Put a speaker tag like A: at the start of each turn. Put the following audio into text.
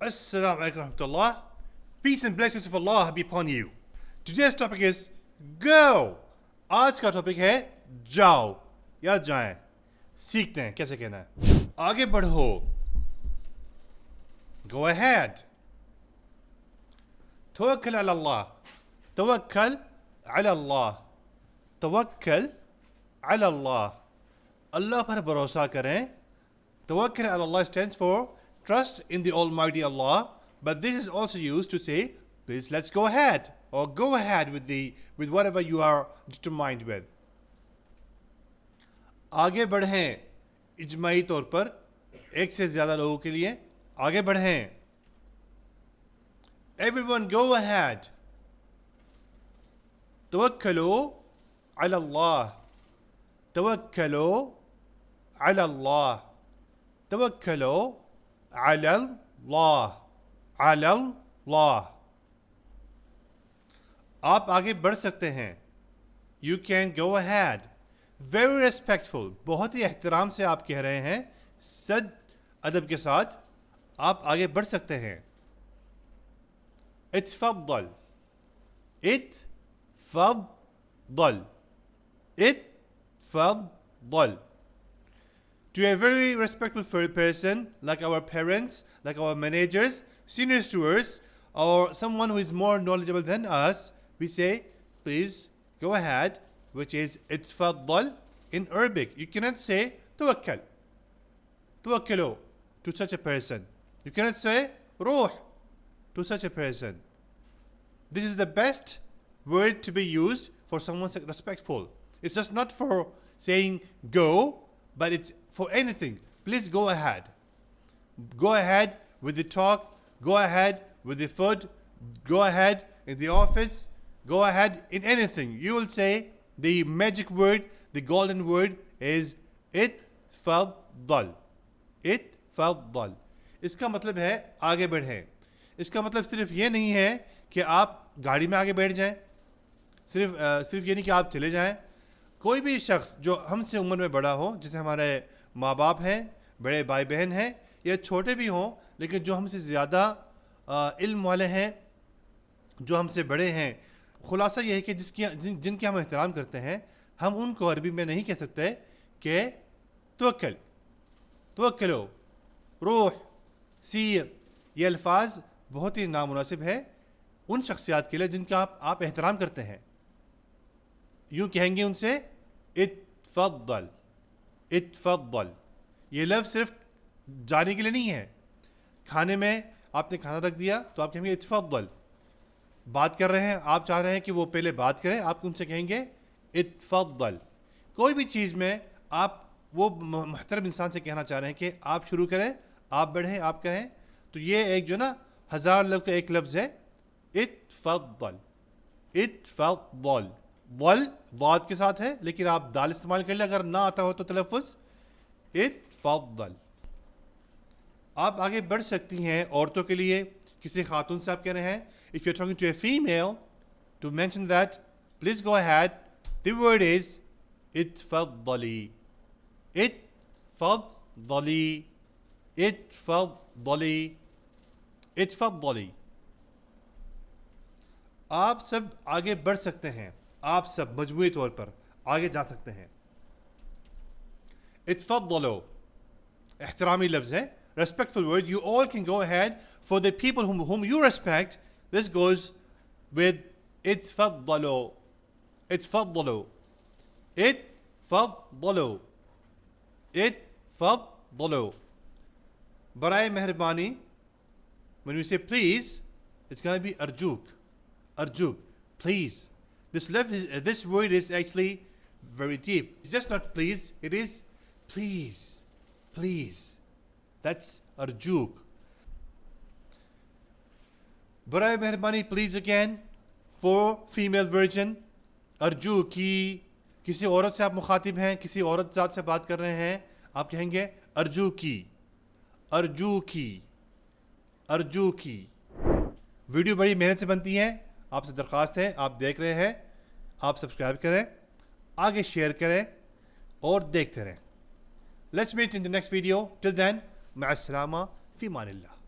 A: Assalamu alaikum warahmatullah. Peace and blessings of Allah be upon you. Today's topic is go. आज का topic है जाओ या जाएं. सीखते हैं कैसे कहना है. आगे बढ़ो. Go ahead. توكل على الله. توكل على الله. توكل على الله. अल्लाह पर भरोसा करें. توكل على الله stands for trust in the Almighty Allah, but this is also used to say, please let's go ahead, or go ahead with whatever you are determined with. आगे बढ़ें. इजमाई तौर पर एक से ज़्यादा लोगों के लिए आगे बढ़ें. Everyone go ahead. توكلوا على الله. توكلوا على الله. توكلوا على الله. على الله. आप आगे बढ़ सकते हैं. You can go ahead. Very respectful. बहुत ही एहतराम से आप कह रहे हैं. सद अदब के साथ आप आगे बढ़ सकते हैं. اتفضل. اتفضل. اتفضل. To a very respectful person, like our parents, like our managers, seniors to us, or someone who is more knowledgeable than us, we say, please go ahead, which is اتفضل in Arabic. You cannot say توكل. توكلوا to such a person. You cannot say روح to such a person. This is the best word to be used for someone respectful. It's just not for saying go, but it's for anything. Please go ahead. Go ahead with the talk. Go ahead with the food. Go ahead in the office. Go ahead in anything. You will say the magic word, the golden word is اتفضل. اتفضل. इसका मतलब है आगे बढ़ें. इसका मतलब सिर्फ ये नहीं है कि आप गाड़ी में आगे बैठ जाएं. सिर्फ ये नहीं कि आप चले जाएं. कोई भी शख्स जो हमसे उम्र में बड़ा हो, जैसे हमारे माँ बाप हैं, बड़े भाई बहन हैं, या छोटे भी हों लेकिन जो हमसे ज़्यादा इल्म वाले हैं, जो हमसे बड़े हैं, खुलासा यह है कि जिनके हम एहतराम करते हैं, हम उनको अरबी में नहीं कह सकते कि तवक्कल, तवक्कलो, रूह, सीर. ये अल्फाज बहुत ही नामुनासिब है उन शख्सियात के लिए जिनका आप एहतराम करते हैं. यूँ कहेंगे उनसे इत्फद्दल. इत्फद्दल. ये लफ्ज़ सिर्फ जाने के लिए नहीं है. खाने में आपने खाना रख दिया तो आप कहेंगे इत्फद्दल. बात कर रहे हैं, आप चाह रहे हैं कि वो पहले बात करें, आप उनसे कहेंगे इत्फद्दल. कोई भी चीज़ में आप वो मुहतरम इंसान से कहना चाह रहे हैं कि आप शुरू करें, आप बढ़ें, आप करें, तो ये एक जो ना हज़ार लफ्ज़ का एक लफ्ज़ है इत्फद्दल. इत्फद्दल. वल वाद के साथ है, लेकिन आप दाल इस्तेमाल कर ले अगर ना आता हो तो तलफ़ुज़ इत्फद्दल. आप आगे बढ़ सकती हैं. औरतों के लिए किसी खातून से आप कह रहे हैं, if you are talking to a female, to mention that, please go ahead. The word is इत्फद्दली. इत्फद्दली. इत्फद्दली. इत्फद्दली. आप सब आगे बढ़ सकते हैं. आप सब मजमूई तौर पर आगे जा सकते हैं. इत्फद्दलो एहतरामी लफ्ज़ है, respectful word. You all can go ahead. For the people whom you respect, this goes with itfaddalo. Itfaddalo. Itfaddalo. Itfaddalo. Baraye meherbani. When we say please, it's going to be arjuk. Arjuk. Please. This word is actually very deep. It's just not please, it is please. Please. That's arjuk. Baraye meherbani, please again. For female version, arju की. किसी औरत से आप मुखातिब हैं, किसी औरत ज़ात से बात कर रहे हैं, आप कहेंगे अर्जू की. अर्जू की. अर्जू की. वीडियो बड़ी मेहनत से बनती है. आपसे दरख्वास्त है, आप देख रहे हैं, आप सब्सक्राइब करें, आगे शेयर करें और देखते रहें. Let's meet in the next video. Till then, ma'as salama fi manillah.